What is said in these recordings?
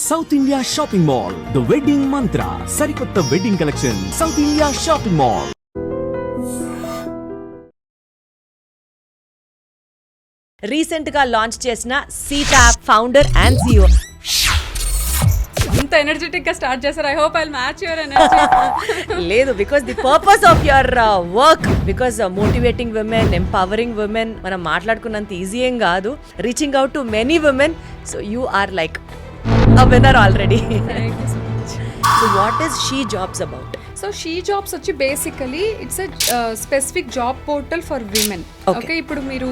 South India shopping mall the wedding Mantra సరికొత్త wedding collection South India shopping mall. Recent గా launch చేసిన Sita app founder and CEO. ఇంత energetic గా start చేశారు. I hope I will match your energy. లేదు, because the purpose of your work, because motivating women, empowering women మనం మాట్లాడుకున్నంత easy ఏం కాదు. Reaching out to many women, so you are like a winner already. Thank you so much. So what is She Jobs about? So She Jobs వచ్చి basically it's a specific job portal for women. Okay, ఇప్పుడు మీరు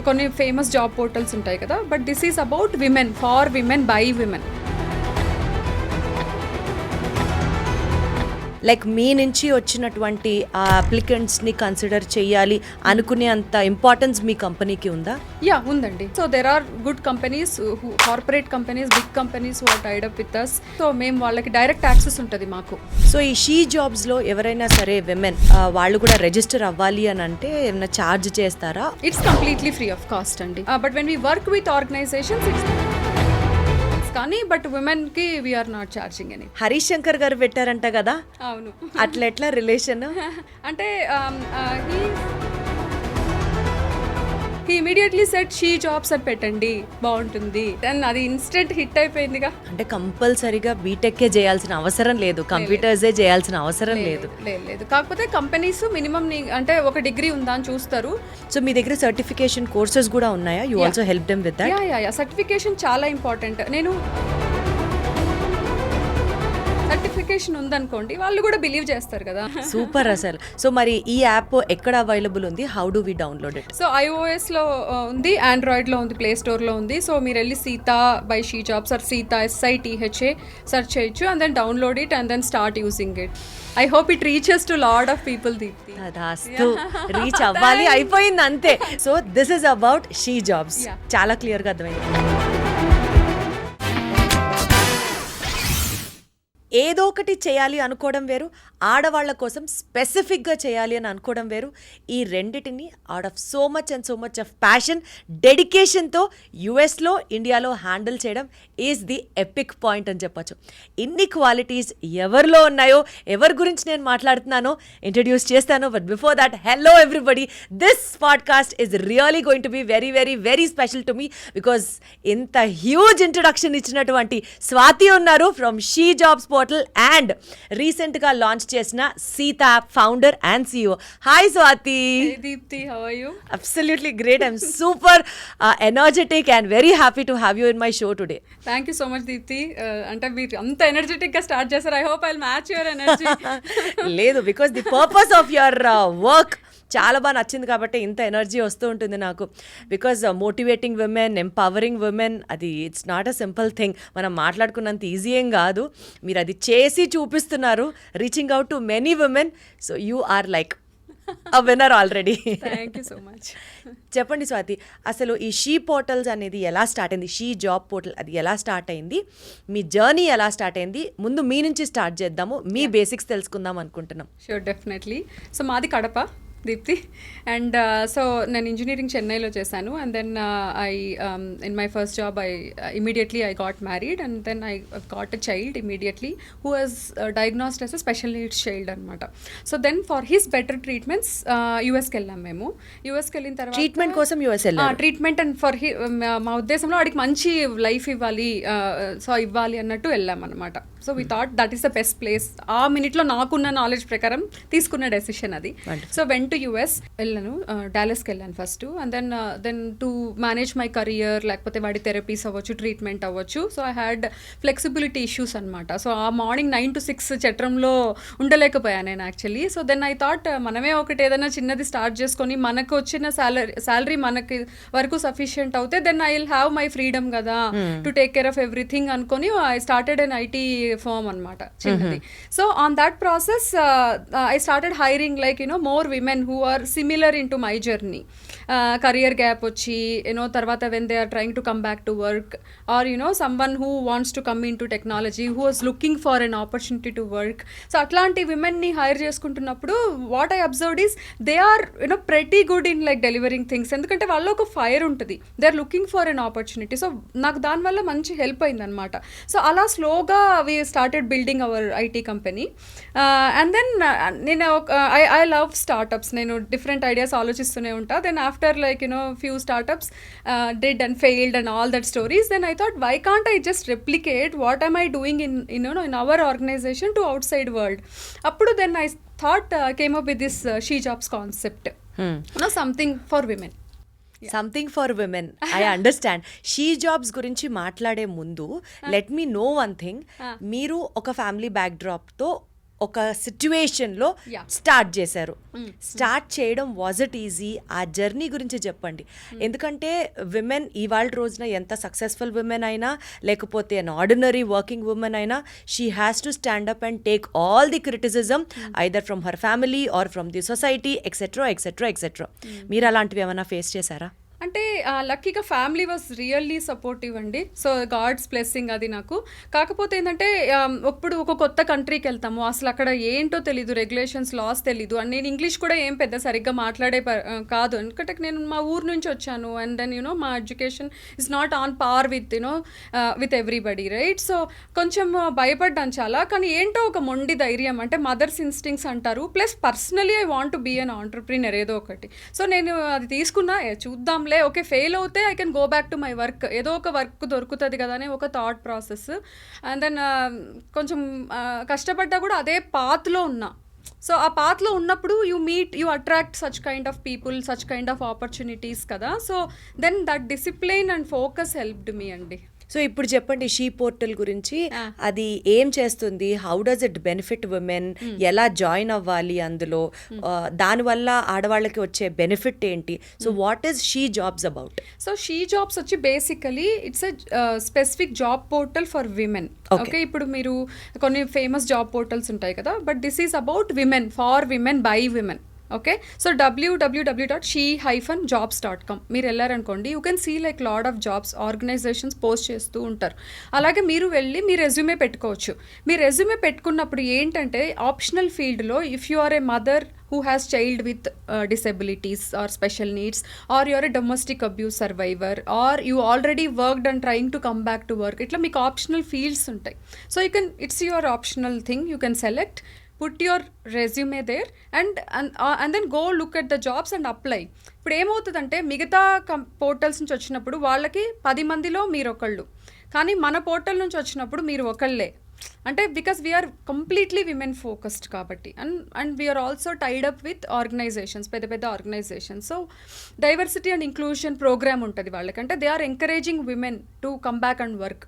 కొన్ని famous job portals ఉంటాయి కదా, but this is about women, for women, by women. Like మీ నుంచి వచ్చినటువంటి ఆ అప్లికెంట్స్ని కన్సిడర్ చేయాలి అనుకునే అంత ఇంపార్టెన్స్ మీ కంపెనీకి ఉందా? యా, ఉందండి. So there are good companies, corporate companies, big companies who are tied up with us. So మేము వాళ్ళకి డైరెక్ట్ యాక్సెస్ ఉంటుంది మాకు. సో ఈ షీ జాబ్స్లో ఎవరైనా సరే విమెన్ వాళ్ళు కూడా రిజిస్టర్ అవ్వాలి అని అంటే ఏమైనా ఛార్జ్ చేస్తారా? It's completely free of cost అండి. But when we work with organizations it's కానీ, బట్ ఉమెన్ కి వీఆర్ నాట్ ఛార్జింగ్ అని. హరీష్ శంకర్ గారు పెట్టారంట కదా? అవును. అట్లా ఎట్లా రిలేషన్? అంటే he immediately said she jobs అని పెట్టండి బాగుంటుంది, అండ్ అది ఇన్స్టెంట్ హిట్ అయిపోయిందిగా. అంటే కంపల్సరీగా బీటెక్కే చేయాల్సిన అవసరం లేదు, కంప్యూటర్సే చేయాల్సిన అవసరం లేదు. లేదు, కాకపోతే కంపెనీస్ మినిమం అంటే ఒక డిగ్రీ ఉందా అని చూస్తారు. సో మీ దగ్గర సర్టిఫికేషన్ కోర్సెస్ కూడా ఉన్నాయా? You also help them with that? Yeah, certification చాలా ఇంపార్టెంట్. నేను సర్టిఫికేషన్ ఉందనుకోండి, వాళ్ళు కూడా బిలీవ్ చేస్తారు కదా. సూపర్ అసలు. సో మరి ఈ యాప్ ఎక్కడ అవైలబుల్ ఉంది? How do we download it? So iOS లో ఉంది, ఆండ్రాయిడ్ లో ఉంది, ప్లే స్టోర్ లో ఉంది. సో మీరు వెళ్ళి Sita by she jobs or Sita SITHA search చేయొచ్చు, and then download it and then start using it. I hope it reaches to lot of people. Deepthi, అదాస్తు, రీచ్ అవ్వాలి, అయిపోయింది అంతే. So this is about She Jobs. చాలా clear గా అర్థమైంది. ఏదో ఒకటి చేయాలి అనుకోవడం వేరు, ఆడవాళ్ల కోసం స్పెసిఫిక్గా చేయాలి అని అనుకోవడం వేరు. ఈ రెండిటిని out of so much and so much of passion, డెడికేషన్తో యుఎస్లో, ఇండియాలో హ్యాండిల్ చేయడం ఈజ్ ది ఎపిక్ పాయింట్ అని చెప్పచ్చు. ఇన్ని క్వాలిటీస్ ఎవరిలో ఉన్నాయో, ఎవరి గురించి నేను మాట్లాడుతున్నానో ఇంట్రడ్యూస్ చేస్తాను. But before that, hello everybody, this podcast is really going to be very very very special to me, because ఇంత హ్యూజ్ ఇంట్రడక్షన్ ఇచ్చినటువంటి స్వాతి ఉన్నారు from She Jobs portal and రీసెంట్గా లాంచ్ చేసిన Sita app founder and CEO. Hi Swathi. Deepthi, how are you? Absolutely great. I'm super energetic and very happy to have you in my show today. Thank you so much Deepti. అంటే మీరు అంత energetic గా start చేశారు. I hope I will match your energy. లేదు, because the purpose of your work చాలా బాగా నచ్చింది కాబట్టి ఇంత ఎనర్జీ వస్తూ ఉంటుంది నాకు. Because motivating women, empowering women, అది it's not a simple thing. మనం మాట్లాడుకున్నంత ఈజీ ఏం కాదు. మీరు అది చేసి చూపిస్తున్నారు, reaching out to many women, so you are like a winner already. Thank you so much. చెప్పండి స్వాతి, అసలు ఈ షీ పోర్టల్స్ అనేది ఎలా స్టార్ట్ అయింది? షీ జాబ్ పోర్టల్ అది ఎలా స్టార్ట్ అయింది? మీ జర్నీ ఎలా స్టార్ట్ అయింది? ముందు మీ నుంచి స్టార్ట్ చేద్దాము, మీ బేసిక్స్ తెలుసుకుందాం అనుకుంటున్నాం. Sure, definitely. సో మాది కడప, దీప్తి. అండ్ సో నేను ఇంజనీరింగ్ చెన్నైలో చేశాను, and then in my first job immediately I got married, and then I got a child immediately who was diagnosed as a special needs child అనమాట. So then for his better treatments యూఎస్కి వెళ్ళాం మేము. యూఎస్కి వెళ్ళిన తర్వాత treatment కోసం US వెళ్ళాం. Treatment and for మా ఉద్దేశంలో వాడికి మంచి లైఫ్ ఇవ్వాలి, సో ఇవ్వాలి అన్నట్టు వెళ్ళాం అనమాట. So we thought that is the best place. ఆ మినిట్లో నాకున్న నాలెడ్జ్ ప్రకారం తీసుకున్న డెసిషన్ అది. సో వెన్ టు యుఎస్ వెళ్ళాను, డాలస్కి వెళ్ళాను first, and then to manage my career, లేకపోతే వాడి థెరపీస్ అవ్వచ్చు, ట్రీట్మెంట్ అవ్వచ్చు. So I had flexibility issues అనమాట. సో ఆ మార్నింగ్ 9 to 6 చట్రంలో ఉండలేకపోయాను నేను actually. So then I thought మనమే ఒకటి ఏదైనా చిన్నది స్టార్ట్ చేసుకొని మనకు వచ్చిన శాలరీ మనకి వరకు సఫిషియంట్ అవుతే then I will have my freedom కదా to take care of everything అనుకొని I started an IT firm అనమాట, చిన్నది. So on that process I started hiring like more women women who are similar into my journey. Career gap వచ్చి తర్వాత when they are trying to come back to work, or someone who wants to come into technology, who is looking for an opportunity to work. So అట్లాంటి విమెన్ని hire చేసుకుంటున్నప్పుడు what I observed is they are pretty good in like delivering things. ఎందుకంటే వాళ్ళు ఒక fire ఉంటుంది, they are looking for an opportunity. So నాకు దానివల్ల మంచి హెల్ప్ అయింది అనమాట. సో అలా స్లోగా we started building our IT company. And then నేను ఐ లవ్ స్టార్టప్స్, నేను డిఫరెంట్ ఐడియాస్ ఆలోచిస్తూనే ఉంటా. Then after like few startups did and failed and all that stories, then I thought why can't I just replicate what I'm I doing in our organisation to outside world. అప్పుడు then I thought came up with this she jobs concept. Something for women. Something for women, I understand. She Jobs గురించి మాట్లాడే ముందు let me know one thing. మీరు ఒక family బ్యాక్డ్రాప్తో ఒక సిచ్యువేషన్లో start చేశారు. Start చేయడం వాజ్ ఇట్ ఈజీ? ఆ జర్నీ గురించి చెప్పండి. ఎందుకంటే విమెన్ ఇవాళ రోజున ఎంత సక్సెస్ఫుల్ విమెన్ అయినా లేకపోతే అన్ ఆర్డినరీ వర్కింగ్ ఉమెన్ అయినా she has to stand up and take all the criticism either from her family or from the society etcetera etcetera etcetera. మీరు అలాంటివి ఏమైనా ఫేస్ చేశారా? అంటే లక్కీగా ఫ్యామిలీ వాజ్ రియల్లీ సపోర్టివ్ అండి. సో గాడ్స్ బ్లెస్సింగ్ అది నాకు. కాకపోతే ఏంటంటే ఇప్పుడు ఒక కొత్త కంట్రీకి వెళ్తాము, అసలు అక్కడ ఏంటో తెలీదు, రెగ్యులేషన్స్ లాస్ తెలీదు. అండ్ నేను ఇంగ్లీష్ కూడా ఏం పెద్ద సరిగ్గా మాట్లాడే కాదు, ఎందుకంటే నేను మా ఊరు నుంచి వచ్చాను. అండ్ దెన్ మా education is not on par with with everybody, right? So కొంచెం భయపడ్డాను చాలా. కానీ ఏంటో ఒక మొండి ధైర్యం, అంటే మదర్స్ ఇన్స్టింక్ట్స్ అంటారు. Plus personally I want to be an entrepreneur ఏదో ఒకటి. సో నేను అది తీసుకున్నా, చూద్దాం ఓకే ఫెయిల్ అవుతే I can go back to my work, ఏదో ఒక వర్క్ దొరుకుతుంది కదా అని ఒక థాట్ ప్రాసెస్. అండ్ దెన్ కొంచెం కష్టపడ్డా కూడా అదే పాత్లో ఉన్నా. సో ఆ పాత్లో ఉన్నప్పుడు you attract such kind of people, such kind of opportunities కదా. So then that discipline and focus helped me అండి. సో ఇప్పుడు చెప్పండి, షీ పోర్టల్ గురించి. అది ఏం చేస్తుంది? How does it benefit women? ఎలా జాయిన్ అవ్వాలి అందులో? దానివల్ల ఆడవాళ్ళకి వచ్చే బెనిఫిట్ ఏంటి? So what is She Jobs about? So She Jobs వచ్చి basically it's a specific job portal for women. Okay, ఇప్పుడు మీరు కొన్ని ఫేమస్ జాబ్ పోర్టల్స్ ఉంటాయి కదా, but this is about women, for women, by women. Okay, so www.she-jobs.com మీరు వెళ్ళారనుకోండి, you can see like lot of jobs organizations post చేస్తూ ఉంటారు. అలాగే మీరు వెళ్ళి మీ రెజ్యూమే పెట్టుకోవచ్చు. మీ రెజ్యూమే పెట్టుకున్నప్పుడు ఏంటంటే ఆప్షనల్ ఫీల్డ్లో if you are a mother who has child with disabilities or special needs, or you are a domestic abuse survivor, or you already worked and trying to come back to work, itla meeku optional fields untai. So you can, it's your optional thing, you can select, put your resume there and then go look at the jobs and apply. ఇప్పుడు ఏమవుతుందంటే మిగతా portals నుంచి వచ్చినప్పుడు వాళ్ళకి 10 మందిలో మీరు ఒకళ్ళు, కానీ మన పోర్టల్ నుంచి వచ్చినప్పుడు మీరు ఒకళ్ళే. అంటే because we are completely women focused కాబట్టి. And we are also tied up with organizations, పెద్ద పెద్ద organizations. So diversity and inclusion program ఉంటుంది వాళ్ళకి, అంటే they are encouraging women to come back and work.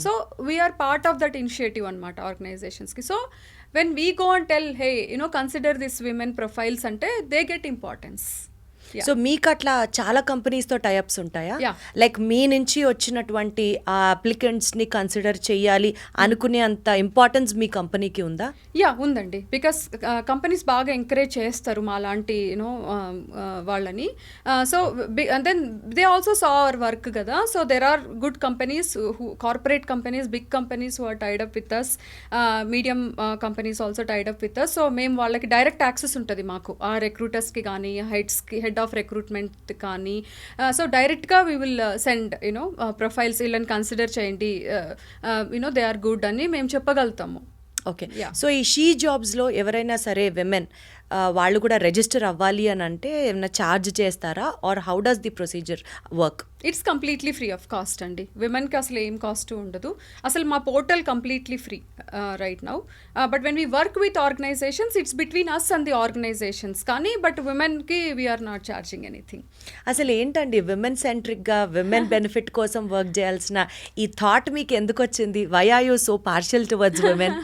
So we are part of that initiative అనమాట ఆర్గనైజేషన్స్కి. సో when we go and tell, hey, consider this women profiles, ante they get importance. So మీకు అట్లా చాలా కంపెనీస్తో tie-ups ఉంటాయా? Like మీ నుంచి వచ్చినటువంటి ఆ అప్లికెంట్స్ని కన్సిడర్ చేయాలి అనుకునే అంత ఇంపార్టెన్స్ మీ కంపెనీకి ఉందా? ఉందండి. బికాస్ కంపెనీస్ బాగా ఎంకరేజ్ చేస్తారు మా లాంటి వాళ్ళని. So and then they also saw our work కదా. So there are good companies, corporate companies, big companies who are tied up with us, medium companies also tied up with us. So మేము వాళ్ళకి direct access ఉంటుంది మాకు, ఆ రిక్రూటర్స్కి కానీ హెడ్స్కి, head of recruitment కానీ. సో డైరెక్ట్గా వీ విల్ సెండ్ ప్రొఫైల్స్, వీళ్ళని కన్సిడర్ చేయండి, దే ఆర్ గుడ్ అని మేము చెప్పగలుగుతాము. ఓకే, సో ఈ షీ జాబ్స్లో ఎవరైనా సరే విమెన్ వాళ్ళు కూడా రిజిస్టర్ అవ్వాలి అని అంటే ఏమైనా ఛార్జ్ చేస్తారా? Or how does the procedure work? It's completely free of cost అండి. విమెన్కి అసలు ఏం కాస్ట్ ఉండదు. అసలు మా portal completely free right now. But when we work with organizations it's between us and the organizations. కానీ బట్ విమెన్కి వీఆర్ నాట్ ఛార్జింగ్ ఎనీథింగ్. అసలు ఏంటండి విమెన్ సెంట్రిక్గా విమెన్ బెనిఫిట్ కోసం వర్క్ చేయాల్సిన ఈ థాట్ మీకు ఎందుకు వచ్చింది? Why are you so partial towards women?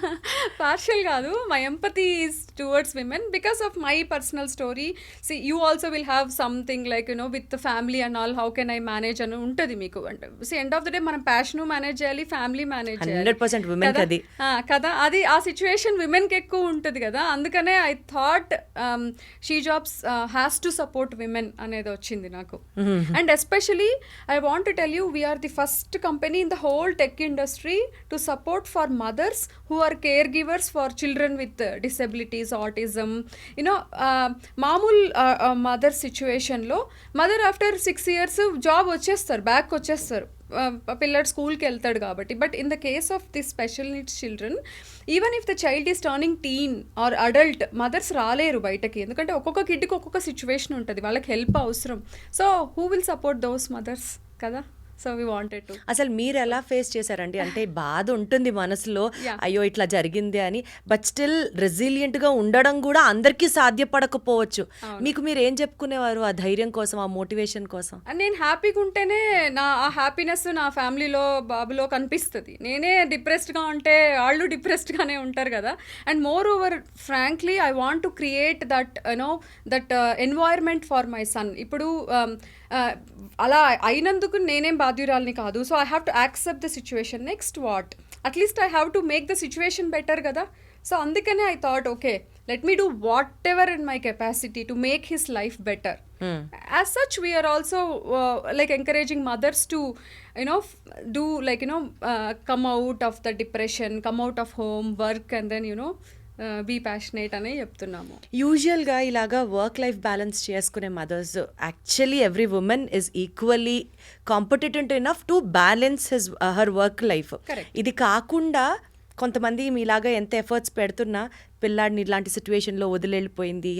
Partial కాదు, my empathy is towards women because of my personal story. See, you also will have something like with the family and all, how can I manage manage అని ఉంటుంది మీకు. అంటే end of the day మనం passion manage చేయాలి, family manage 100% women కి అది. కదా, అది ఆ సిచ్యువేషన్ విమెన్కి ఎక్కువ ఉంటుంది కదా. అందుకనే I thought She Jobs has to support women అనేది వచ్చింది నాకు. And especially I want to tell you, we're the first company in the whole tech industry to support for mothers who are care givers for children with disabilities, autism. You know మామూలు mother సిచ్యువేషన్లో mother after 6 years job వచ్చేస్తారు, back వచ్చేస్తారు, పిల్లడు స్కూల్కి వెళ్తాడు కాబట్టి. But in the case of the special needs children, even if the child is turning teen or adult, mothers రాలేరు బయటకి, ఎందుకంటే ఒక్కొక్క కిడ్కి ఒక్కొక్క సిచ్యువేషన్ ఉంటుంది, వాళ్ళకి హెల్ప్ అవసరం. So who will support those mothers కదా. So we wanted to. అసలు మీరు ఎలా ఫేస్ చేశారండి? అంటే బాధ ఉంటుంది మనసులో, అయ్యో ఇట్లా జరిగింది అని, బట్ స్టిల్ రెసిలియంట్గా ఉండడం కూడా అందరికీ సాధ్యపడకపోవచ్చు. మీకు మీరు ఏం చెప్పుకునేవారు ఆ ధైర్యం కోసం, ఆ మోటివేషన్ కోసం? నేను హ్యాపీగా ఉంటేనే ఆ హ్యాపీనెస్ నా ఫ్యామిలీలో, బాబులో కనిపిస్తుంది. నేనే డిప్రెస్డ్గా ఉంటే వాళ్ళు డిప్రెస్డ్గానే ఉంటారు కదా. And moreover frankly I want to create that that environment for my son. ఇప్పుడు అలా అయినందుకు నేనేం బాధ్యురాలని కాదు. So I have to accept the situation. Next what, at least I have to make the situation better కదా. So అందుకనే I thought okay, let me do whatever in my capacity to make his life better. As such we're also like encouraging mothers to do like come out of the depression, come out of home work, and then be passionate అనే చెప్తున్నాము. యూజువల్గా ఇలాగా work life balance చేసుకునే mothers, actually every woman is equally competent enough to balance her work life. ఇది కాకుండా కొంతమంది మీలాగా ఎంత ఎఫర్ట్స్ పెడుతున్నా పిల్లాడిని ఇలాంటి సిచ్యువేషన్లో వదిలేళ్ళిపోయింది,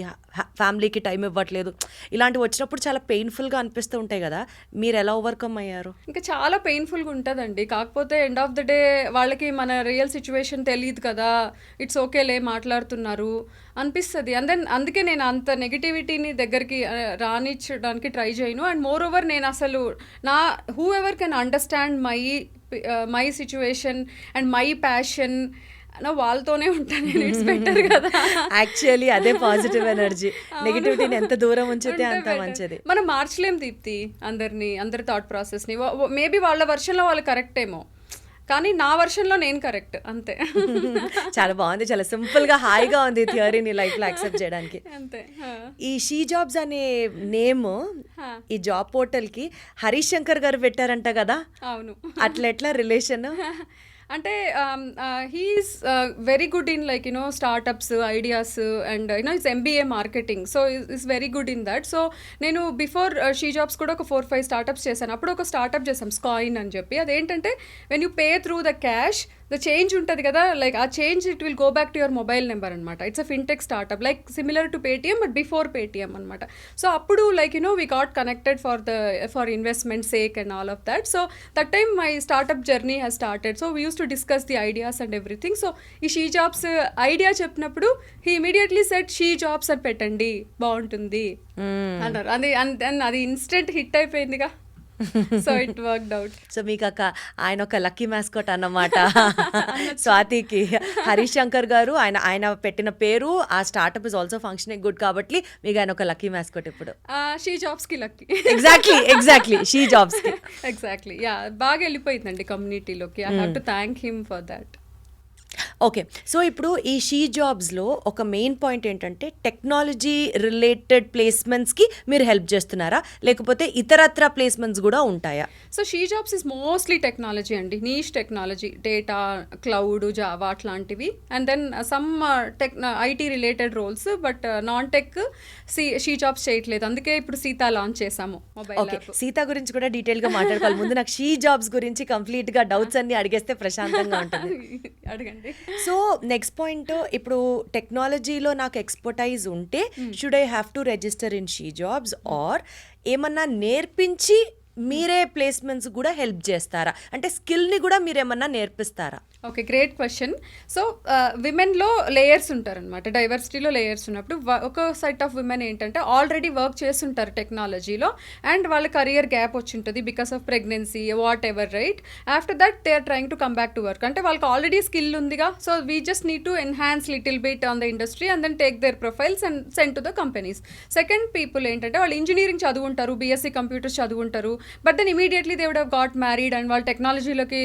ఫ్యామిలీకి టైం ఇవ్వట్లేదు, ఇలాంటివి వచ్చినప్పుడు చాలా పెయిన్ఫుల్గా అనిపిస్తూ ఉంటాయి కదా. మీరు ఎలా ఓవర్కమ్ అయ్యారు? ఇంకా చాలా పెయిన్ఫుల్గా ఉంటుందండి. కాకపోతే ఎండ్ ఆఫ్ ద డే వాళ్ళకి మన రియల్ సిచ్యువేషన్ తెలియదు కదా, ఇట్స్ ఓకేలే మాట్లాడుతున్నారు అనిపిస్తుంది. అండ్ దెన్ అందుకే నేను అంత నెగిటివిటీని దగ్గరికి రానిచ్చడానికి ట్రై చేయను. అండ్ మోర్ ఓవర్ నేను అసలు who ever can understand my situation and my passion, వాళ్ళతోనే ఉంటాను. ఇట్స్ బెటర్ కదా. యాక్చువల్లీ అదే పాజిటివ్ ఎనర్జీ. నెగిటివిటీని ఎంత దూరం ఉంచితే అంత మంచిది. మనం మార్చలేం దీప్తి అందరి థాట్ ప్రాసెస్ని. మేబీ వాళ్ళ వర్షన్లో వాళ్ళు కరెక్ట్ ఏమో, కానీ నా వర్షన్లో నేను కరెక్ట్, అంతే. చాలా బాగుంది, చాలా సింపుల్గా హాయిగా ఉంది థియరీని లైఫ్లో యాక్సెప్ట్ చేయడానికి. అంతే. ఈ షీ జాబ్స్ అనే నేమ్ ఈ జాబ్ పోర్టల్కి హరీష్ శంకర్ గారు పెట్టారంట కదా. అవును. అట్లా ఎట్లా రిలేషన్? అంటే he is very good in like startups ideas and it's MBA marketing. So is very good in that. So నేను బిఫోర్ షీ జాబ్స్ కూడా ఒక 4-5 స్టార్టప్స్ చేశాను. అప్పుడు ఒక స్టార్టప్ చేసాం స్కాయిన్ అని చెప్పి. అదేంటంటే when you pay through the cash, the change ఉంటుంది కదా, లైక్ ఆ change it will go back to your mobile number అనమాట. It's a fintech startup like similar to Paytm but before Paytm అనమాట. సో అప్పుడు like we got connected for investment sake and all of that. So that time my startup journey has started. So we use to discuss the ideas and everything. So ఈ She jobs idea చెప్పినప్పుడు he immediately said she jobs అని పెట్టండి బాగుంటుంది అన్నారు. అది instant hit అయిపోయిందిగా. So it worked out. So మీకు ఆయన ఒక లక్కీ మ్యాస్కోట్ అన్నమాట స్వాతికి. హరీష్ శంకర్ గారు ఆయన పెట్టిన పేరు, ఆ startup is also functioning good కాబట్టి మీకు ఆయన ఒక లక్కీ మ్యాస్కోట్ ఇప్పుడు. షీ జాబ్స్ కి లక్కీ. ఎగ్జాక్ట్లీ షీ జాబ్స్ కి ఎగ్జాక్ట్లీ. యా, బాగా వెళ్ళిపోయిందండి కమ్యూనిటీలోకి. I have to thank him for that. Okay, so ఇప్పుడు ఈ షీ జాబ్స్లో ఒక మెయిన్ పాయింట్ ఏంటంటే టెక్నాలజీ రిలేటెడ్ ప్లేస్మెంట్స్కి మీరు హెల్ప్ చేస్తున్నారా, లేకపోతే ఇతరత్ర ప్లేస్మెంట్స్ కూడా ఉంటాయా? So She Jobs is mostly technology అండి, niche technology, data, cloud, Java అట్లాంటివి. And then some IT related roles, but non tech She Jobs చేయట్లేదు. అందుకే ఇప్పుడు సీతా లాంచ్ చేసాము మొబైల్ యాప్. సీతా గురించి కూడా డీటెయిల్గా మాట్లాడుకోవాలి. ముందు నాకు షీ జాబ్స్ గురించి కంప్లీట్గా డౌట్స్ అన్ని అడిగేస్తే ప్రశాంతంగా ఉంటుంది. అడగండి. సో నెక్స్ట్ పాయింట్, ఇప్పుడు టెక్నాలజీలో నాకు ఎక్స్పర్టైజ్ ఉంటే should I have to register in She jobs, or ఏమన్నా నేర్పించి మీరే ప్లేస్మెంట్స్ కూడా హెల్ప్ చేస్తారా? అంటే స్కిల్ని కూడా మీరు ఏమన్నా నేర్పిస్తారా? Okay, great question. సో విమెన్లో లేయర్స్ ఉంటారనమాట, డైవర్సిటీలో లేయర్స్ ఉన్నప్పుడు ఒక సెట్ ఆఫ్ విమెన్ ఏంటంటే ఆల్రెడీ వర్క్ చేస్తుంటారు టెక్నాలజీలో అండ్ వాళ్ళ కెరియర్ గ్యాప్ వచ్చి ఉంటుంది because of pregnancy whatever, right? After that they are trying to come back to work. అంటే వాళ్ళకి ఆల్రెడీ స్కిల్ ఉందిగా, so we just need to enhance little bit on the industry and then take their profiles and send to the companies. Second people ఏంటంటే వాళ్ళు engineering చదువుంటారు, BSc computers చదువుంటారు, but then immediately they would have got married అండ్ వాళ్ళు టెక్నాలజీలోకి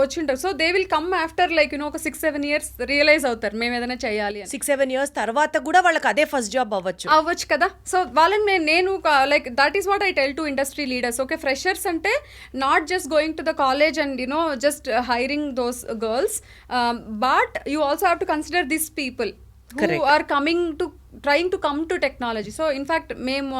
వచ్చి ఉంటారు. So they will come after like ఒక 6-7 years రియలైజ్ అవుతారు మేము ఏదైనా చేయాలి అని. 6-7 years తర్వాత కూడా వాళ్ళకి అదే ఫస్ట్ జాబ్ అవ్వచ్చు కదా. సో వాళ్ళని నేను like that is what I tell to industry leaders. Okay, freshers అంటే not just going to the college and just hiring those girls, but you also have to consider this people who are trying to come to technology. So in fact మేము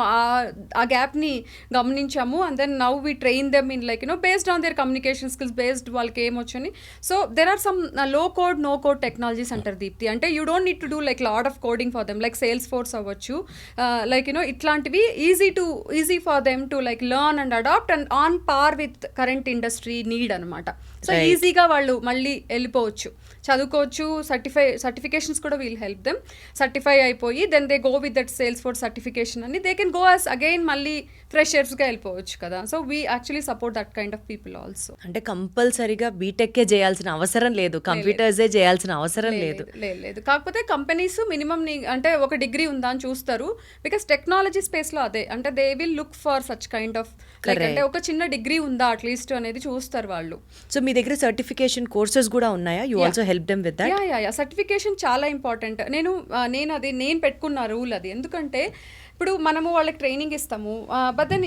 ఆ గ్యాప్ని గమనించాము and then now we train them in like based on their communication skills, based వాళ్ళకి ఏమొచ్చని. So there are some low code no code technologies అంటారు దీప్తి. అంటే you don't need to do like lot of coding for them, like Salesforce అవ్వచ్చు, like ఇట్లాంటివి easy for them to like learn and adapt and on par with current industry need అనమాట. So ఈజీగా వాళ్ళు మళ్ళీ వెళ్ళిపోవచ్చు, చదువుకోవచ్చు, certifications కూడా will help them, certify అయిపోయి then they go with that Salesforce certification అని they can go as again మళ్ళీ ఫ్రెషర్స్గా వెళ్ళిపోవచ్చు కదా. So we actually support that kind of people also. అంటే కంపల్సరీగా బీటెక్కే చేయాల్సిన అవసరం లేదు, కంప్యూటర్సే చేయాల్సిన అవసరం లేదు. లేదు, కాకపోతే కంపెనీస్ మినిమం అంటే ఒక డిగ్రీ ఉందా అని చూస్తారు, బికాస్ టెక్నాలజీ స్పేస్లో అదే అంటే they will look for such kind of like అంటే ఒక చిన్న డిగ్రీ ఉందా అట్లీస్ట్ అనేది చూస్తారు వాళ్ళు. సో మీ దగ్గర సర్టిఫికేషన్ కోర్సెస్ కూడా ఉన్నాయా? You also help them with that? Yeah, certification చాలా ఇంపార్టెంట్. నేను పెట్టుకున్న రూల్ అది. ఎందుకంటే ఇప్పుడు మనము వాళ్ళకి ట్రైనింగ్ ఇస్తాము, but then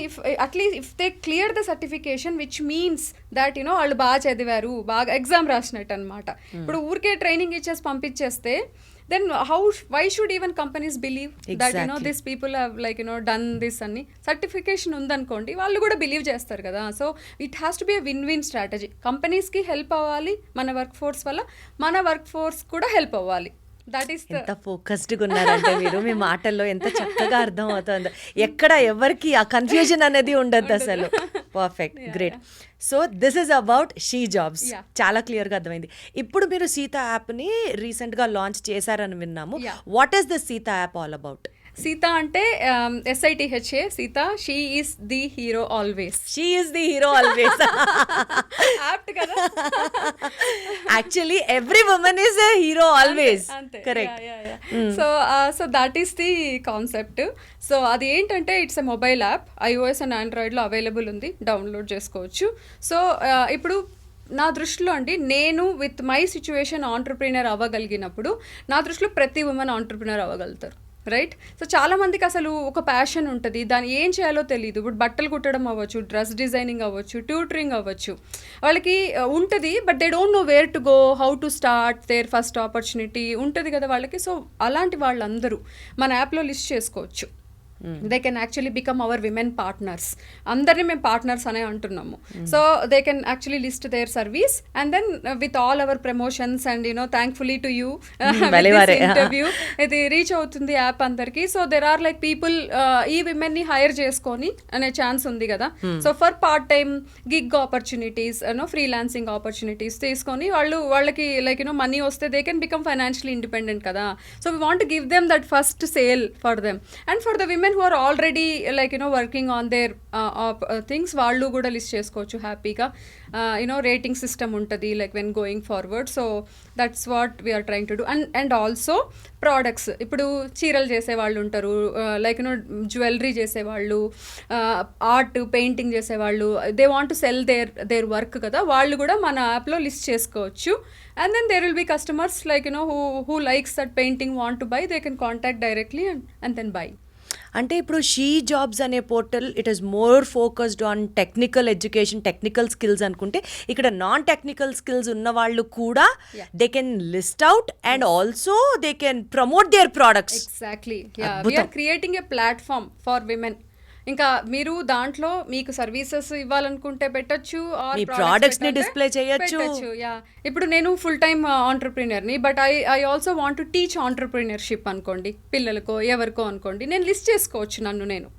if they clear the certification which means that వాళ్ళు బాగా చదివారు, బాగా ఎగ్జామ్ రాసినట్టు అనమాట. ఇప్పుడు ఊరికే ట్రైనింగ్ ఇచ్చేసి పంపించేస్తే then why should even companies believe that these people have like done this అని సర్టిఫికేషన్ ఉందనుకోండి వాళ్ళు కూడా బిలీవ్ చేస్తారు కదా. So it has to be a win strategy. కంపెనీస్కి హెల్ప్ అవ్వాలి మన వర్క్ ఫోర్స్ వల్ల, మన వర్క్ ఫోర్స్ కూడా హెల్ప్ అవ్వాలి. ఎంత ఫోకస్డ్గా ఉన్నారంటే మీరు, మీ మాటల్లో ఎంత చక్కగా అర్థం అవుతుంది, ఎక్కడ ఎవరికి ఆ కన్ఫ్యూజన్ అనేది ఉండద్దు అసలు. Perfect, great. So this is about She Jobs, చాలా క్లియర్గా అర్థమైంది. ఇప్పుడు మీరు సీత యాప్ని రీసెంట్గా లాంచ్ చేశారని విన్నాము. What is the Sita app all about? Sita అంటే SITHA, Sita, she is the hero always. She is the hero always. Apt కదా. Actually every woman is a hero always. Correct. So that is the concept. So అది ఏంటంటే it's a mobile app, iOS and ఆండ్రాయిడ్లో available ఉంది, download చేసుకోవచ్చు. So ఇప్పుడు నా దృష్టిలో నేను విత్ మై సిచ్యువేషన్ ఆంటర్ప్రీనర్ అవ్వగలిగినప్పుడు నా దృష్టిలో ప్రతి ఉమెన్ ఆంటర్ప్రీనర్ అవ్వగలుగుతారు, రైట్? సో చాలా మందికి అసలు ఒక ప్యాషన్ ఉంటుంది, దాన్ని ఏం చేయాలో తెలియదు. ఇప్పుడు బట్టలు కుట్టడం అవ్వచ్చు, డ్రెస్ డిజైనింగ్ అవ్వచ్చు, ట్యూటరింగ్ అవ్వచ్చు, వాళ్ళకి ఉంటుంది, but they don't know where to go, how to start their first opportunity ఉంటుంది కదా వాళ్ళకి. సో అలాంటి వాళ్ళందరూ మన యాప్లో లిస్ట్ చేసుకోవచ్చు. They can actually become our women partners. అందరినీ మేము పార్ట్నర్స్ అనే అంటున్నాము. So they can actually list their service and then with all our promotions and thankfully to you interview ఇది రీచ్ అవుతుంది యాప్ అందరికి. So there are like people ఈ విమెన్ని hire చేసుకొని అనే ఛాన్స్ ఉంది కదా. So for part time gig opportunities, freelancing opportunities తీసుకొని వాళ్ళకి లైక్ మనీ వస్తే they can become financially independent కదా. So we want give them that first sale for them. And for the women who are already like working on their things, వాళ్ళు కూడా list చేసుకోవచ్చు హ్యాపీగా. Rating system ఉంటుంది like when going forward. So that's what we're trying to do. And also products, ఇప్పుడు చీరలు చేసేవాళ్ళు ఉంటారు, like jewellery చేసేవాళ్ళు, ఆర్ట్ పెయింటింగ్ చేసేవాళ్ళు, they want to sell their work కదా, వాళ్ళు కూడా మన యాప్లో లిస్ట్ చేసుకోవచ్చు. And then there will be customers like who likes that painting, want to buy, they can contact directly and then buy. అంటే ఇప్పుడు షీ జాబ్స్ అనే portal it is more focused on technical education, technical skills అనుకుంటే, ఇక్కడ non technical skills ఉన్న వాళ్ళు కూడా they can list out and also they can promote their products. Exactly, we are creating a platform for women. ఇంకా మీరు దాంట్లో మీకు services ఇవ్వాలనుకుంటే పెట్టచ్చు, ప్రొడక్ట్స్ ని డిస్ప్లే చేయొచ్చు. ఇప్పుడు నేను ఫుల్ టైమ్ ఆంటర్ప్రీనర్ని, but I also want to teach entrepreneurship అనుకోండి, పిల్లలకో ఎవరికో అనుకోండి, నేను లిస్ట్ చేసుకోవచ్చు నన్ను నేను.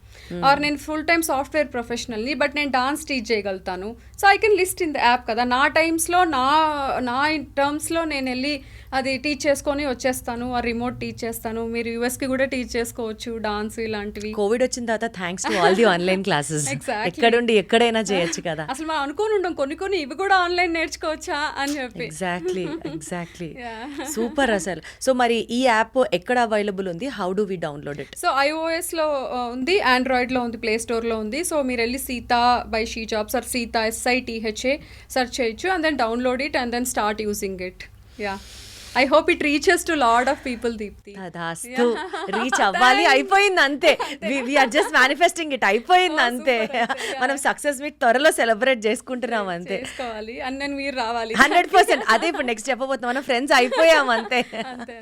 ఆర్ నేను ఫుల్ టైమ్ సాఫ్ట్వేర్ ప్రొఫెషనల్ని, బట్ నేను డాన్స్ టీచ్ చేయగలుగుతాను. So I can list in the app కదా. నా టైమ్స్లో నా టర్మ్స్లో నేను వెళ్ళి అది టీచ్ చేసుకొని వచ్చేస్తాను, ఆ రిమోట్ టీచ్ చేస్తాను. మీరు యూఎస్కి కూడా టీచ్ చేసుకోవచ్చు డాన్స్ ఇలాంటివి. కోవిడ్ వచ్చిన తర్వాత thanks to all the online classes, Exactly. ఎక్కడుండి ఎక్కడైనా చేయొచ్చు కదా. అసలు మనం అనుకోని ఉంటాం కొన్ని ఇవి కూడా ఆన్లైన్ నేర్చుకోవచ్చా అని చెప్పి. ఎగ్జాక్ట్లీ సూపర్ అసలు. సో మరి ఈ యాప్ ఎక్కడ అవైలబుల్ ఉంది, how do we download it? So iOS-లో ఉంది, Android-లో ఉంది, ప్లే స్టోర్లో ఉంది. సో మీరు వెళ్ళి Sita by she jobs or Sita SITHA search చేయొచ్చు and then download it and then start using it. Yeah, I hope it reaches to lot of people, Dipti. తదాస్తు, రీచ్ అవ్వాలి, అయిపోయింది అంతే. We are just manifesting it, అయిపోయింది అంతే. మనం సక్సెస్ మీట్ త్వరలో celebrate చేసుకుంటున్నాం అంతే. చేసుకోవాలి అండ్ దెన్ మీరు రావాలి 100%. అదే ఇప్పుడు నెక్స్ట్ చెప్పబోతున్నాం, మనం ఫ్రెండ్స్ అయిపోయాం అంతే. అంతే.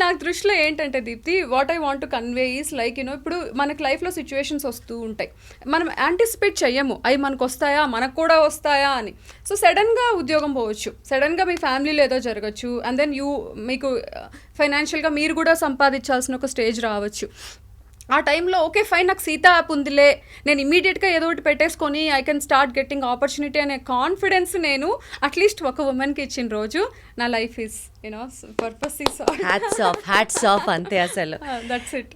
నాకు దృష్టిలో ఏంటంటే Deepti, what I want to convey is like ఇప్పుడు మనకు లైఫ్లో సిచ్యువేషన్స్ వస్తూ ఉంటాయి, మనం యాంటిసిపేట్ చెయ్యము అవి మనకు వస్తాయా, మనకు కూడా వస్తాయా అని. సో సడన్గా ఉద్యోగం పోవచ్చు, సడన్గా మీ ఫ్యామిలీలో ఏదో జరగచ్చు అండ్ దెన్ మీకు ఫైనాన్షియల్గా మీరు కూడా సంపాదించాల్సిన ఒక స్టేజ్ రావచ్చు. ఆ టైంలో ఓకే ఫైన్, నాకు సీతా యాప్ ఉందిలే, నేను ఇమీడియట్గా ఏదో ఒకటి పెట్టేసుకొని I can start getting opportunity అనే కాన్ఫిడెన్స్ నేను అట్లీస్ట్ ఒక ఉమెన్కి ఇచ్చిన రోజు నా life is purpose is hats off అంతే అసలు. That's it.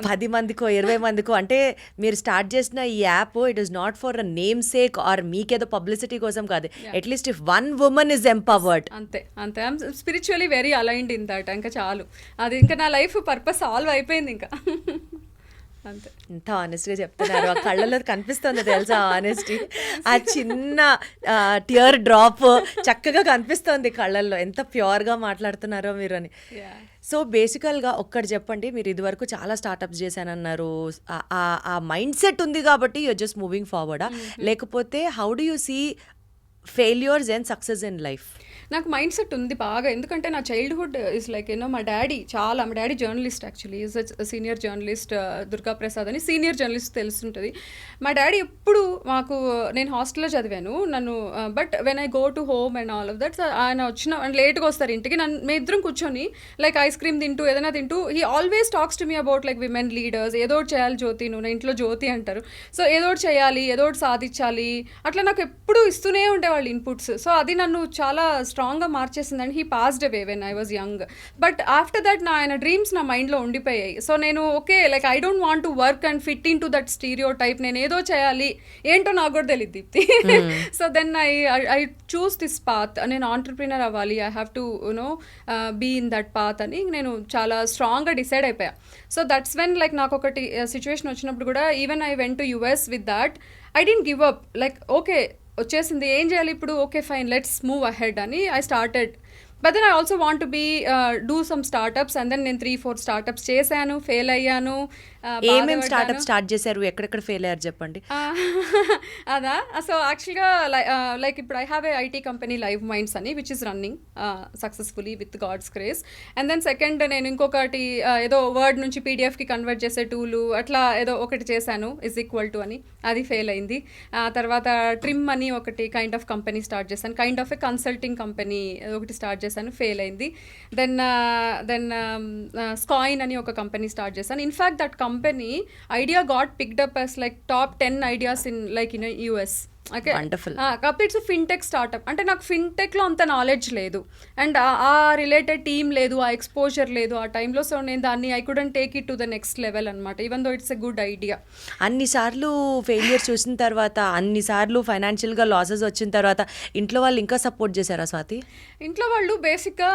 10 మందికో 20 మందికో అంటే మీరు స్టార్ట్ చేసిన ఈ app it is not for a name sake or మీకేదో పబ్లిసిటీ కోసం కాదు, at least if one women is empowered. అంతే I'm spiritually very aligned in that. ఇంకా చాలు, అది ఇంకా నా లైఫ్ పర్పస్ సాల్వ్ అయిపోయింది ఇంకా. అంతే. ఎంత ఆనెస్ట్గా చెప్తున్నారు, ఆ కళ్ళలో కనిపిస్తుంది తెలుసా ఆనెస్టీ. ఆ చిన్న టియర్ డ్రాప్ చక్కగా కనిపిస్తుంది కళ్ళల్లో, ఎంత ప్యూర్గా మాట్లాడుతున్నారో మీరు అని. సో బేసికల్గా ఒక్కటి చెప్పండి, మీరు ఇదివరకు చాలా స్టార్టప్స్ చేశానన్నారు, ఆ మైండ్ సెట్ ఉంది కాబట్టి యూఆర్ జస్ట్ మూవింగ్ ఫార్వర్డా, లేకపోతే how do you see failures and success in life? నాకు మైండ్ సెట్ ఉంది బాగా, ఎందుకంటే నా చైల్డ్హుడ్ ఇస్ లైక్ మా daddy journalist, actually is senior journalist, Durga Prasad అని సీనియర్ జర్నలిస్ట్ తెలుసుంటుంది. మా డాడీ ఎప్పుడు మాకు, నేను హాస్టల్లో చదివాను నన్ను, but when I go to home and all of that, ఆయన వచ్చిన లేట్గా వస్తారు ఇంటికి, మేము ఇద్దరం కూర్చొని లైక్ ఐస్ క్రీమ్ తింటూ ఏదైనా తింటూ he always talks to me about like women leaders, ఏదో ఒకటి చేయాలి జ్యోతి, నువ్వు నా ఇంట్లో జ్యోతి అంటారు, సో ఏదో ఒకటి చేయాలి, ఏదో ఒకటి సాధించాలి, అట్లా నాకు ఎప్పుడు ఇస్తూనే ఉండేవాళ్ళు ఇన్పుట్స్. సో అది నన్ను చాలా స్ట్రాంగ్గా మార్చేసిందండి. He passed away when I was young, but after that ఆయన డ్రీమ్స్ నా మైండ్లో ఉండిపోయాయి. సో నేను okay like I don't want to work and fit in to that stereotype, నేను ఏదో చేయాలి, ఏంటో నాకు కూడా తెలియదు Dipti. So then I choose this path, నేను ఆంటర్ప్రినర్ అవ్వాలి, I have to be in that path అని నేను చాలా స్ట్రాంగ్గా డిసైడ్ అయిపోయా. సో దట్స్ వెన్ లైక్ నాకు ఒకటి సిచ్యువేషన్ వచ్చినప్పుడు కూడా even I went to US with that, I don't give up, like okay వచ్చేసింది ఏం చేయాలి ఇప్పుడు, okay fine let's move ahead అని I started. But then I also want to be do some startups and then నేను 3-4 startups చేశాను, fail అయ్యాను. ఏమేమి startup start చేశారు, ఎక్కడెక్కడ ఫెయిల్ అయ్యారు చెప్పండి. అదా, సో యాక్చువల్గా లైక్ ఇప్పుడు I have a IT company live minds అని which is running successfully with god's grace. And then second నేను ఇంకొకటి ఏదో వర్డ్ నుంచి పీడిఎఫ్కి కన్వర్ట్ చేసే టూలు అట్లా ఏదో ఒకటి చేశాను, ఇస్ ఈక్వల్ టు అని, అది ఫెయిల్ అయింది. తర్వాత ట్రిమ్ అని ఒకటి కైండ్ ఆఫ్ కంపెనీ స్టార్ట్ చేశాను, kind of A consulting company ఒకటి స్టార్ట్ చేశాను, ఫెయిల్ అయింది. దెన్ స్కాయిన్ అని ఒక కంపెనీ స్టార్ట్ చేశాను. In fact that company idea got picked up as like top 10 ideas in like in US. Okay, wonderful. కాబట్టి it's fintech startup. అంటే నాకు ఫిన్టెక్లో అంత నాలెడ్జ్ లేదు అండ్ ఆ రిలేటెడ్ టీమ్ లేదు, ఆ ఎక్స్పోజర్ లేదు ఆ టైంలో. సో నేను దాన్ని I couldn't take it to the next level అనమాట, even though it's a good idea. అన్నిసార్లు ఫెయిలియర్ చూసిన తర్వాత, అన్నిసార్లు ఫైనాన్షియల్గా లాసెస్ వచ్చిన తర్వాత ఇంట్లో వాళ్ళు ఇంకా సపోర్ట్ చేశారా స్వాతి? ఇంట్లో వాళ్ళు బేసిక్గా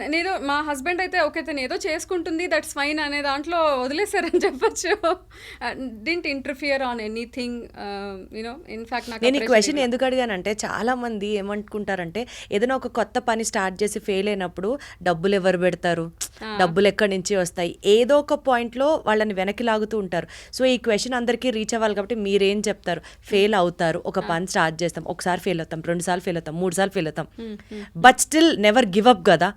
నేనేదో, మా హస్బెండ్ అయితే ఓకే తను ఏదో చేసుకుంటుంది దట్స్ ఫైన్ అనే దాంట్లో వదిలేశారని చెప్పచ్చు. Didn't interfere on anything. నేను ఈ క్వశ్చన్ ఎందుకు అడిగానంటే చాలా మంది ఏమనుకుంటారంటే ఏదైనా ఒక కొత్త పని స్టార్ట్ చేసి ఫెయిల్ అయినప్పుడు డబ్బులు ఎవరు పెడతారు, డబ్బులు ఎక్కడి నుంచి వస్తాయి, ఏదో ఒక పాయింట్లో వాళ్ళని వెనక్కి లాగుతూ ఉంటారు. సో ఈ క్వశ్చన్ అందరికీ రీచ్ అవ్వాలి కాబట్టి మీరేం చెప్తారు? ఫెయిల్ అవుతారు, ఒక పని స్టార్ట్ చేస్తాం, ఒకసారి ఫెయిల్ అవుతాం, 2 సార్లు ఫెయిల్ అవుతాం, 3 సార్లు ఫెయిల్ అవుతాం, but still never give up కదా.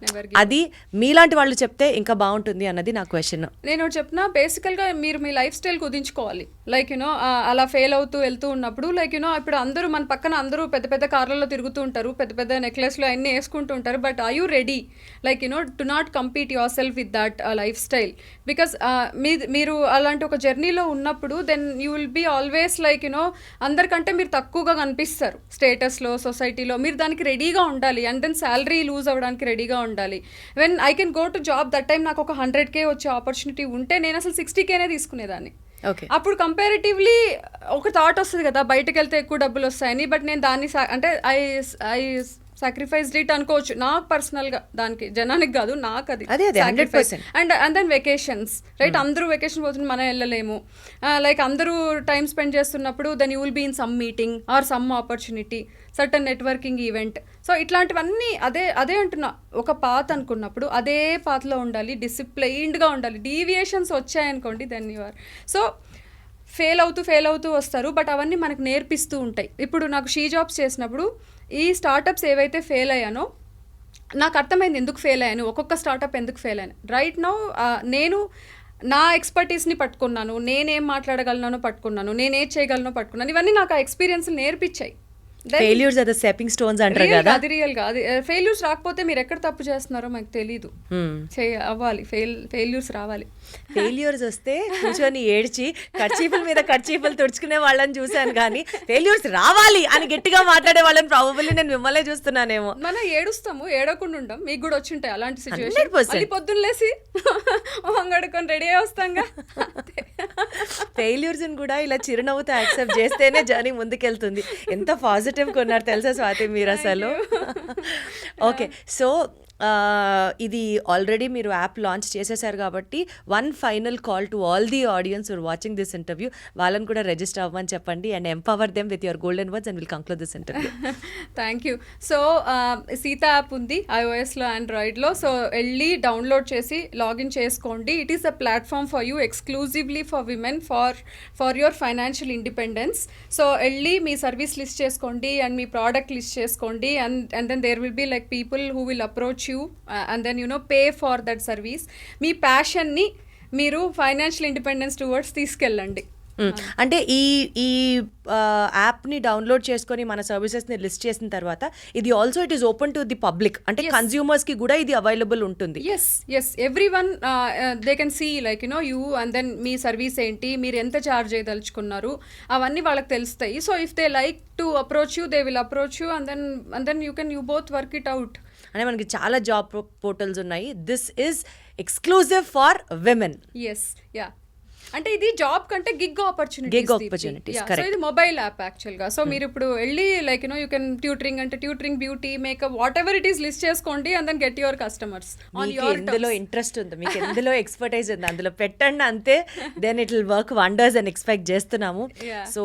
అది మీలాంటి వాళ్ళు చెప్తే ఇంకా బాగుంటుంది అన్నది నా క్వశ్చన్. నేను చెప్పిన బేసికల్గా మీరు మీ లైఫ్ స్టైల్ కుదించుకోవాలి. లైక్ అలా ఫెయిల్ అవుతూ వెళ్తూ ఉన్నప్పుడు లైక్ యూనో ఇప్పుడు అందరూ మన పక్కన అందరూ పెద్ద పెద్ద కార్లలో తిరుగుతూ ఉంటారు, పెద్ద పెద్ద నెక్లెస్లు అన్నీ వేసుకుంటూ ఉంటారు. But are you ready like you know to not compete yourself with that lifestyle? Because మీరు అలాంటి ఒక జర్నీలో ఉన్నప్పుడు then you will be always like you know అందరికంటే మీరు తక్కువగా కనిపిస్తారు స్టేటస్లో, సొసైటీలో. మీరు దానికి రెడీగా ఉండాలి. అండ్ దెన్ శాలరీ లూజ్ అవ్వడానికి రెడీగా ఉండాలి. When I can go to job that time నాకు ఒక 100K వచ్చే ఆపర్చునిటీ ఉంటే నేను అసలు 60Kనే తీసుకునేదాన్ని. అప్పుడు కంపారిటివ్లీ ఒక థాట్ వస్తుంది కదా, బయటకు వెళ్తే ఎక్కువ డబ్బులు వస్తాయని. బట్ నేను దాన్ని అంటే ఐ సాక్రిఫైస్ ఇట్ అనుకోవచ్చు నాకు పర్సనల్గా, దానికి జనానికి కాదు, నాకు అది 100%. And then vacations, right? అందరూ వెకేషన్ పోతుంది, మనం వెళ్ళలేము. లైక్ అందరూ టైం స్పెండ్ చేస్తున్నప్పుడు then you will be in some meeting or some opportunity, certain networking event. So ఇట్లాంటివన్నీ అదే అంటున్నా, ఒక పాత్ అనుకున్నప్పుడు అదే పాత్లో ఉండాలి, డిసిప్లైన్డ్గా ఉండాలి. డీవియేషన్స్ వచ్చాయనుకోండి then you are so fail అవుతూ వస్తారు. బట్ అవన్నీ మనకు నేర్పిస్తూ ఉంటాయి. ఇప్పుడు నాకు షీ జాబ్స్ చేసినప్పుడు ఈ స్టార్టప్స్ ఏవైతే ఫెయిల్ అయ్యానో నాకు అర్థమైంది ఎందుకు ఫెయిల్ అయ్యాను, ఒక్కొక్క స్టార్టప్ ఎందుకు ఫెయిల్ అయ్యాను. రైట్ నౌ నేను నా ఎక్స్పర్టీస్ని పట్టుకున్నాను, నేనేం మాట్లాడగలనో పట్టుకున్నాను, నేనేం చేయగలనో పట్టుకున్నాను. ఇవన్నీ నాకు ఆ ఎక్స్పీరియన్స్ నేర్పించాయి. Failures are the stepping stones అంటారు కదా. అది రియల్ గా అది ఫెయిల్యూర్స్ రాకపోతే మీరు ఎక్కడ తప్పు చేస్తున్నారో మాకు తెలీదు. అవ్వాలి, ఫెయిల్యూర్స్ రావాలి. ఫెయిల్యూర్స్ వస్తే కూర్చొని ఏడ్చి కర్చీఫుల మీద కర్చీఫులు తుడుచుకునే వాళ్ళని చూశాను, కానీ ఫెయిల్యూర్స్ రావాలి అని గట్టిగా మాట్లాడే వాళ్ళని ప్రాబబుల్లీ నేను మిమ్మల్ని చూస్తున్నానేమో. మనం ఏడుస్తాము, ఏడవకుండా ఉంటాం. మీకు కూడా వచ్చి ఉంటాయి అలాంటి సిచ్యువేషన్. పొద్దున్న లేసి వంగడుకొని రెడీ అయ్యి వస్తాంగా. ఫెయిల్యూర్స్ కూడా ఇలా చిరునవ్వుతో యాక్సెప్ట్ చేస్తేనే జర్నీ ముందుకెళ్తుంది. ఎంత పాజిటివ్ కొన్నారు తెలుసా స్వాతి మీరు అసలు. ఓకే, సో ఇది ఆల్రెడీ మీరు యాప్ లాంచ్ చేసేసారు కాబట్టి one final call to all the audience are watching this interview, వాళ్ళని కూడా రిజిస్టర్ అవ్వమని చెప్పండి and empower them with your golden words and will conclude this interview. Thank you. So Seeta app ఉంది iOSలో, ఆండ్రాయిడ్లో. సో వెళ్ళి డౌన్లోడ్ చేసి లాగిన్ చేసుకోండి. It is a platform for you, exclusively for women, for your financial independence. So వెళ్ళి మీ service list చేసుకోండి and మీ product list చేసుకోండి and then there will be like people who will approach you and then pay for that service. మీ passion ని మీరు financial independence towards తీసుకెళ్ళండి. అంటే ఈ యాప్ని డౌన్లోడ్ చేసుకొని మన సర్వీసెస్ని లిస్ట్ చేసిన తర్వాత ఇది also it is open to the public, అంటే కన్స్యూమర్స్కి కూడా ఇది అవైలబుల్ ఉంటుంది. As everyone they can see like you and then మీ సర్వీస్ ఏంటి, మీరు ఎంత ఛార్జ్ చేయదలుచుకున్నారు, అవన్నీ వాళ్ళకి తెలుస్తాయి. So if they like to approach you they will approach you and then you both work it out. అంటే మనకి చాలా జాబ్ పోర్టల్స్ ఉన్నాయి. This is exclusive for women. Yes yeah, అంటే ఇది జాబ్ కంటే గిగ్ ఆపర్చునిటీస్. సో ఇది mobile app యాక్చువల్గా. So మీరు ఇప్పుడు వెళ్ళి లైక్ యూ కెన్ ట్యూటరింగ్ అంటే tutoring, beauty, makeup, whatever it is list చేసుకోండి and then get your customers on your. ఎందులో ఇంట్రెస్ట్ ఉంది, మీకు ఎందులో ఎక్స్పర్టైజ్ ఉంది అందులో పెట్టండి అంతే, then it will work wonders అని ఎక్స్పెక్ట్ చేస్తున్నాము. సో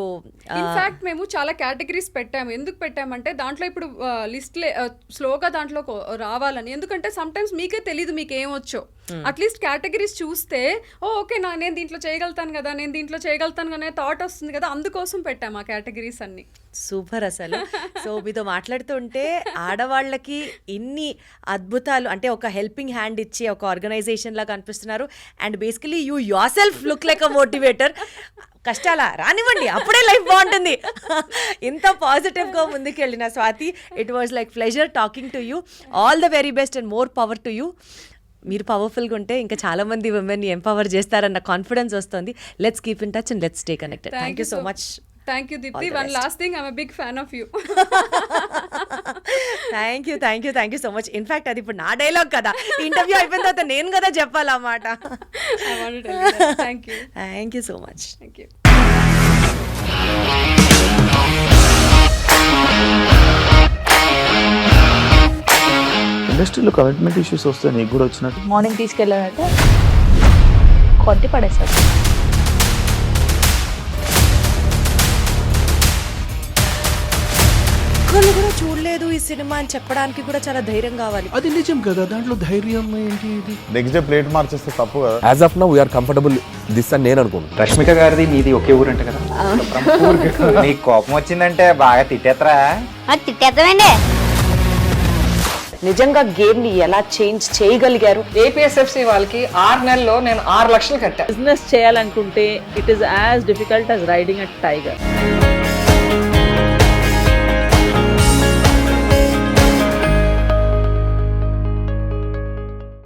ఇన్ఫాక్ట్ మేము చాలా కేటగిరీస్ పెట్టాము. ఎందుకు పెట్టామంటే దాంట్లో ఇప్పుడు లిస్ట్ స్లోగా దాంట్లో రావాలని. ఎందుకంటే సమ్ టైమ్స్ మీకే తెలీదు మీకు ఏమొచ్చో. అట్లీస్ట్ కేటగిరీస్ చూస్తే ఓకే నేను దీంట్లో చేయగలుగుతాను కదా, నేను దీంట్లో చేయగలుగుతాను కదా థాట్ వస్తుంది కదా, అందుకోసం పెట్టాము ఆ కేటగిరీస్ అన్ని. సూపర్ అసలు. సో మీతో మాట్లాడుతుంటే ఆడవాళ్ళకి ఇన్ని అద్భుతాలు, అంటే ఒక హెల్పింగ్ హ్యాండ్ ఇచ్చి ఒక ఆర్గనైజేషన్ లాగా కనిపిస్తున్నారు. And basically you yourself look like a motivator. కష్టాలా రానివ్వండి, అప్పుడే లైఫ్ బాగుంటుంది. ఇంత పాజిటివ్గా ముందుకెళ్ళిన Swathi, it was like pleasure talking to you. All the very best and more power to you. మీరు పవర్ఫుల్గా ఉంటే ఇంకా చాలా మంది విమెన్ని ఎంపవర్ చేస్తారన్న కాన్ఫిడెన్స్ వస్తుంది. Let's keep in touch and let's stay connected. Thank you so much. Thank you, Dipti. One last thing, I'm a big fan of you. Thank you so much. In fact అది ఇప్పుడు నా dialogue కదా, interview అయిపోయిన తర్వాత నేను కదా చెప్పాలన్నమాట. I want to tell you that. Thank you so much. Thank you. ఇండస్ట్రీలో commitment issues వస్తే నీకు కూడా వచ్చినట్టు? మార్నింగ్ తీసుకెళ్ళాడంటే కొట్టి పడేస్తాడు. ఒక్కళ్ళు కూడా చూడలేదు ఈ సినిమా అని చెప్పడానికి కూడా చాలా ధైర్యం కావాలి. అది నిజం కదా, దాంట్లో ధైర్యం ఏంటి? ఇది నెక్స్ట్ డే ప్లేట్ మార్చేస్తే తప్పు కదా. As of now we're comfortable this అని నేను అనుకుంటున్నాను. రష్మిక గారిది మీది ఒకే ఊరంట కదా? నీకు కోపం వచ్చిందంటే బాగా తిట్టేత్తరా? తిట్టేద్దామండి. నిజంగా గేమ్ ని ఎలా చేంజ్ చేయగలిగారు? ఏపీఎస్ఎఫ్సి వాళ్ళకి 6 నెలల్లో నేను 6 లక్షలు కట్టా. బిజినెస్ చేయాలనుకుంటే it is as difficult as riding a tiger.